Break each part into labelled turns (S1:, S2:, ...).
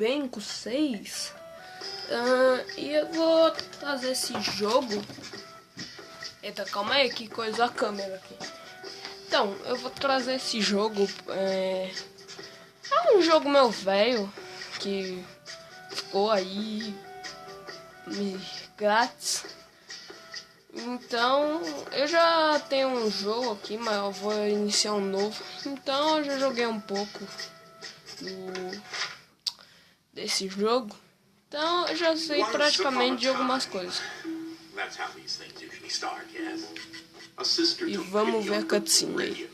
S1: bem com vocês? E eu vou trazer esse jogo. Eita, calma aí, que coisa a câmera aqui. Então, eu vou trazer esse jogo. É um jogo meu velho que ficou aí grátis. Então, eu já tenho um jogo aqui, mas eu vou iniciar um novo. Então, eu já joguei um pouco desse jogo. Então, eu já sei praticamente de algumas coisas. E vamos ver a cutscene aí.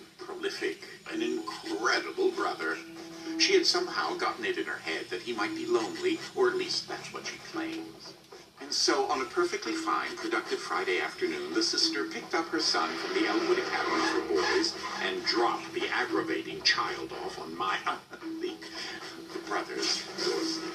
S2: She had somehow gotten it in her head that he might be lonely, or at least that's what she claims. And so, on a perfectly fine, productive Friday afternoon, the sister picked up her son from the Elwood Academy for Boys and dropped the aggravating child off on the brother's doorstep.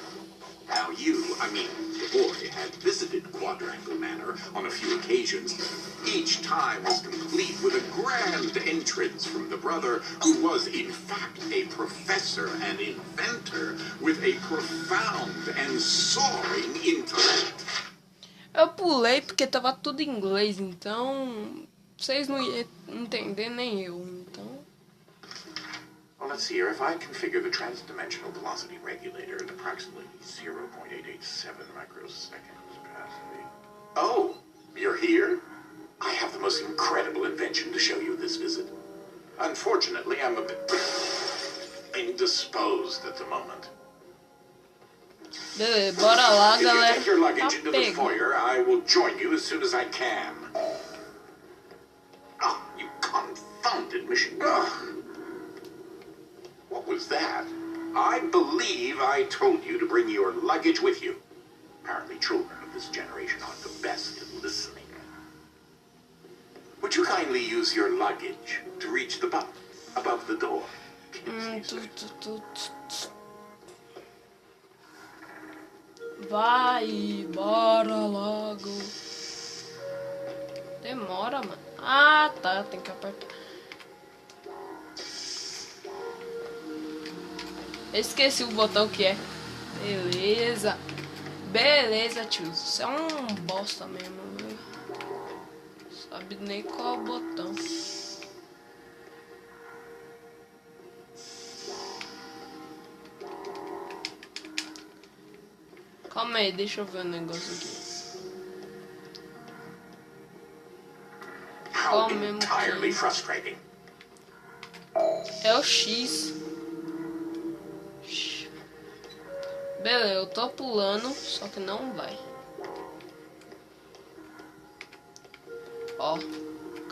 S2: Now the boy, had visited Quadrangle Manor on a few occasions. Each time was complete with a grand entrance from the brother, who was in fact a professor and inventor with a profound and soaring intellect.
S1: Eu pulei porque tava tudo em inglês, então vocês não iam entender nem eu, então...
S2: Well, let's see here. If I configure the trans-dimensional velocity regulator at approximately 0.887 microseconds capacity. Oh, you're here? I have the most incredible invention to show you this visit. Unfortunately, I'm a bit indisposed at the moment.
S1: Beleza, bora lá, galera.
S2: If you take your luggage into the foyer, I will join you as soon as I can. Oh, you confounded machine. What was that? I believe I told you to bring your luggage with you. Apparently children of this generation aren't the best at listening. Would you kindly use your luggage to reach the button above the door?
S1: Vai, bora logo. Demora, mano. Ah, tá, tem que apertar. Esqueci o botão que é. Beleza. Beleza, tio. Você é um bosta mesmo, viu? Sabe nem qual é o botão. Calma aí, deixa eu ver o negócio aqui. Qual mesmo que é o X. Beleza, eu tô pulando, só que não vai. Ó,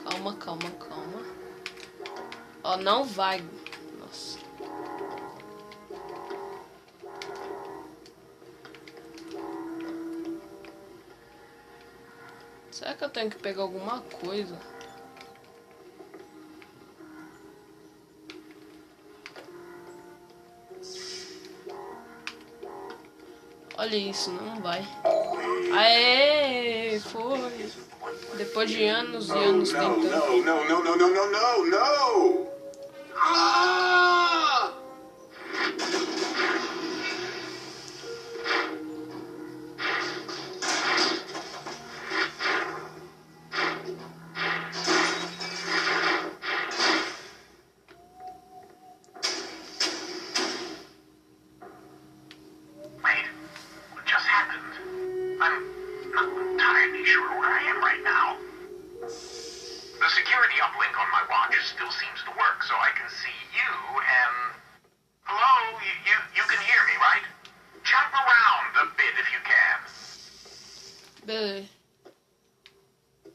S1: calma, calma, calma. Ó, não vai. Nossa. Será que eu tenho que pegar alguma coisa? Olha isso, não vai. Aê, foi. Depois de anos e anos tentando.
S2: No. Ah!
S1: Beleza.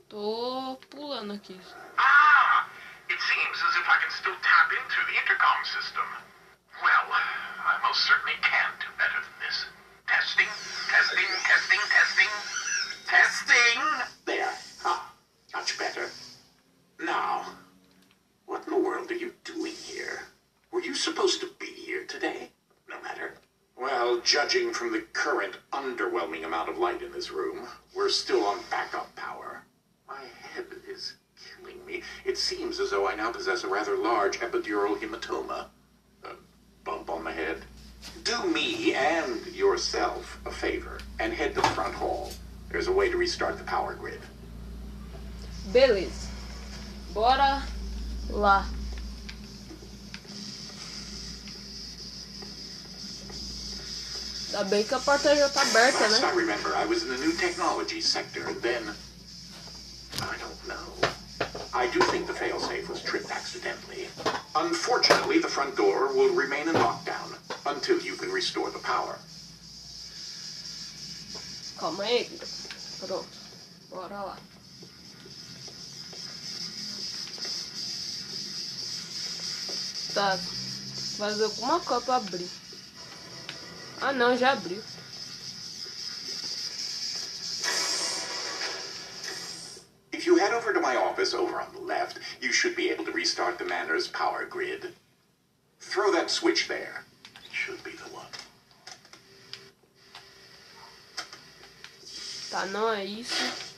S1: Tô pulando aqui.
S2: Ah! It seems as if I can still tap into the intercom system. Well, I most certainly can do better than this. Testing. There. Much better. Now, what in the world are you doing here? Were you supposed to be here today? No matter. Well, judging from the current underwhelming amount of light in this room, we're still on backup power. My head is killing me. It seems as though I now possess a rather large epidural hematoma. A bump on the head. Do me and yourself a favor and head to the front hall. There's a way to restart the power grid.
S1: Beleza. Bora lá. Ainda bem que a porta já tá aberta,
S2: Last
S1: né?
S2: I remember, I was in the new technology sector, and then I don't know. I do think the failsafe was tripped accidentally. Unfortunately, the front door will remain in lockdown until you can restore the power.
S1: Calma aí. Pronto. Bora lá. Tá. Fazer alguma coisa pra abrir. Ah não, já abriu.
S2: If you head over to my office over on the left, you should be able to restart the manor's power grid. Throw that switch there. It should be the one.
S1: Tá, não é isso.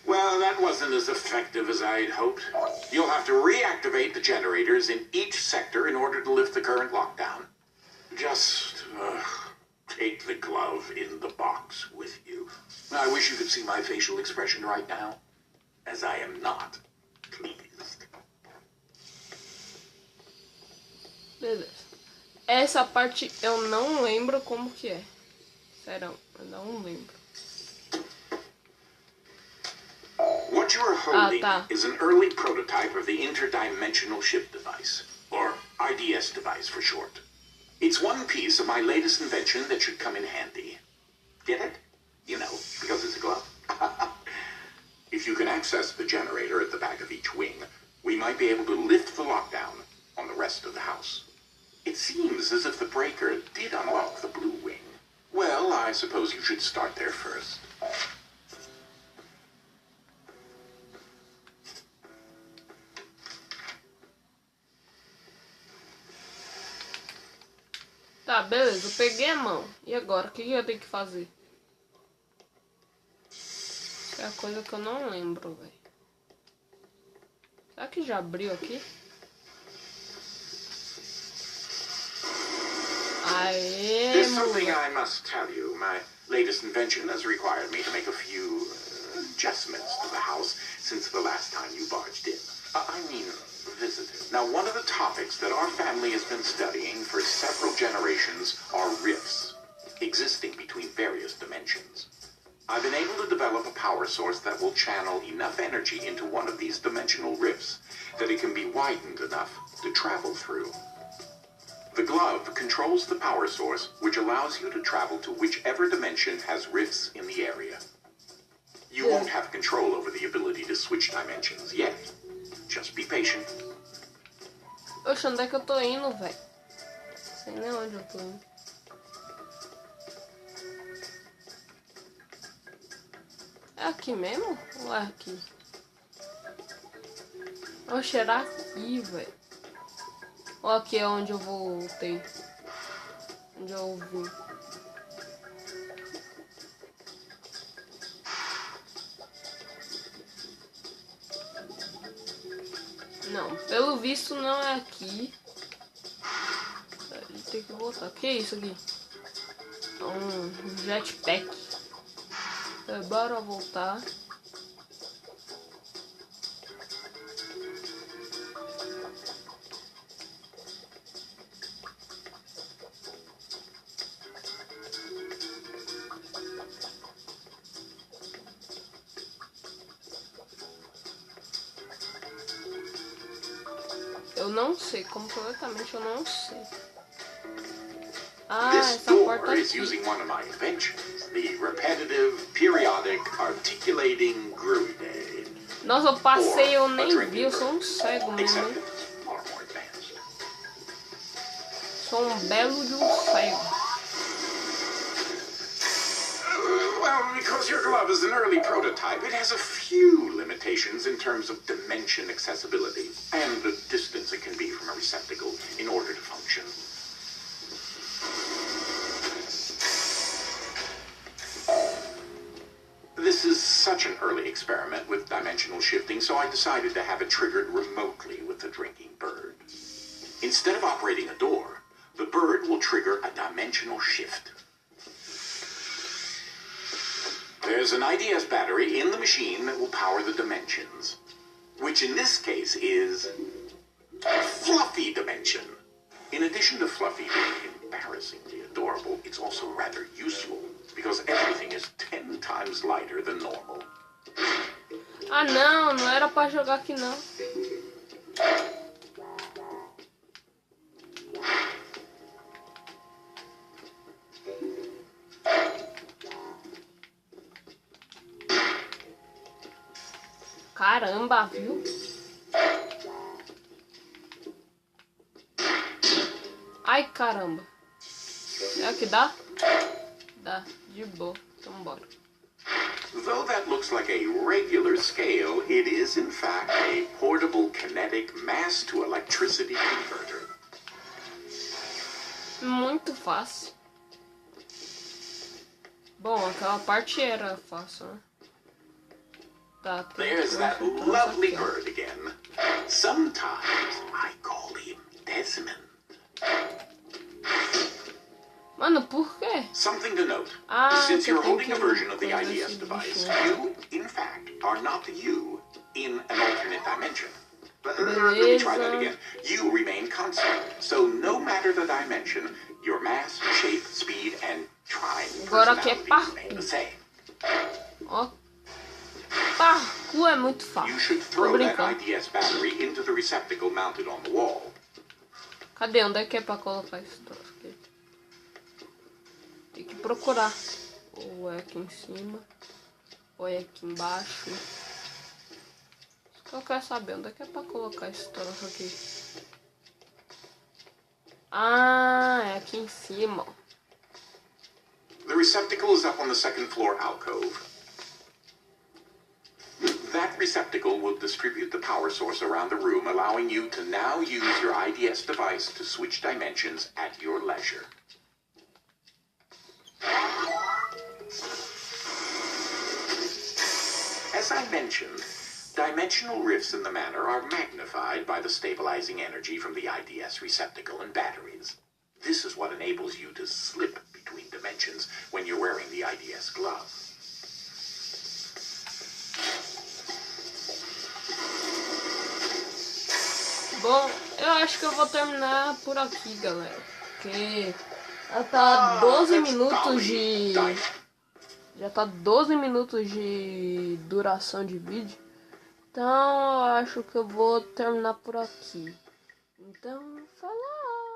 S2: Well, that wasn't as effective as I'd hoped. You'll have to reactivate the generators in each sector in order to lift the current lockdown. Just take the glove in the box with you. I wish you could see my facial expression right now, as I am not pleased.
S1: Beleza. Essa parte eu não lembro como que é. Sério, eu não lembro.
S2: What you are holding is an early prototype of the interdimensional ship device, or IDS device for short. It's one piece of my latest invention that should come in handy. Get it? You know, because it's a glove. If you can access the generator at the back of each wing, we might be able to lift the lockdown on the rest of the house. It seems as if the breaker did unlock the blue wing. Well, I suppose you should start there first.
S1: Tá, beleza, eu peguei a mão. E agora, o que eu tenho que fazer? É a coisa que eu não lembro, velho. Será que já abriu aqui? Aê,
S2: There's something
S1: moleque.
S2: I must tell you. My latest invention has required me to make a few adjustments to the house since the last time you barged in. I mean, visitors. Now, one of the topics that our family has been studying for several generations are rifts, existing between various dimensions. I've been able to develop a power source that will channel enough energy into one of these dimensional rifts that it can be widened enough to travel through. The glove controls the power source, which allows you to travel to whichever dimension has rifts in the area. You won't have control over the ability to switch dimensions yet. Just be patient.
S1: Oxe, onde é que eu tô indo, velho? Sei nem onde eu tô indo. É aqui mesmo? Ou é aqui? Oxe, era aqui, velho. Ou aqui é onde eu voltei? Onde eu vim? Não, pelo visto não é aqui. Tem que voltar. O que é isso aqui? Um jetpack. Bora voltar. Eu não sei, completamente eu não sei. Ah,
S2: This
S1: essa
S2: door
S1: porta
S2: is
S1: aqui.
S2: using one of my inventions, the repetitive, periodic, articulating gruide.
S1: Nossa, eu passei, eu nem vi, eu sou um cego mesmo,
S2: Except
S1: hein?
S2: it's far more advanced.
S1: Sou um belo de um cego.
S2: Well, because your glove is an early prototype, it has a few limitations in terms of dimension accessibility and the distance it can be from a receptacle in order to function. This is such an early experiment with dimensional shifting, so I decided to have it triggered remotely with the drinking bird. Instead of operating a door, the bird will trigger a dimensional shift. There's an IDS battery in the machine that will power the dimensions, which in this case is Fluffy Dimension. In addition to Fluffy being embarrassingly adorable, it's also rather useful because everything is 10 times lighter than normal.
S1: Ah não, não era pra jogar aqui não. Caramba, viu? Ai, caramba. Será que dá? Dá, de boa. Então bora.
S2: Though that looks like a regular scale, it is in fact a portable kinetic mass to electricity converter.
S1: Muito fácil. Bom, aquela parte era fácil, né? Tá,
S2: There's that lovely bird again. Sometimes I call him Desmond.
S1: Mano, por quê?
S2: Something to note.
S1: Ah,
S2: Since you're
S1: tem
S2: holding a
S1: que
S2: version of the
S1: coisa
S2: IDS
S1: esse
S2: device,
S1: bicho.
S2: you, in fact, are not you in an alternate dimension. Let me try that again. You remain constant. So no matter the dimension, your mass, shape, speed, and time
S1: Agora aqui é
S2: personality remain the same.
S1: Ó. Parkour é muito
S2: You
S1: fácil.
S2: should
S1: Tô
S2: throw that
S1: brincando.
S2: IDS battery into the receptacle mounted on the wall.
S1: Cadê? Onde é que é pra colocar esse troço aqui? Tem que procurar. Ou é aqui em cima. Ou é aqui embaixo. Eu quero saber onde é que é pra colocar esse troço aqui. Ah, é aqui em cima.
S2: The receptacle is up on the second floor alcove. That receptacle will distribute the power source around the room, allowing you to now use your IDS device to switch dimensions at your leisure. As I mentioned, dimensional rifts in the manner are magnified by the stabilizing energy from the IDS receptacle and batteries. This is what enables you to slip between dimensions when you're wearing the IDS glove.
S1: Bom, eu acho que eu vou terminar por aqui, galera. Porque já tá 12 minutos de... Já tá 12 minutos de duração de vídeo. Então eu acho que eu vou terminar por aqui. Então, falar.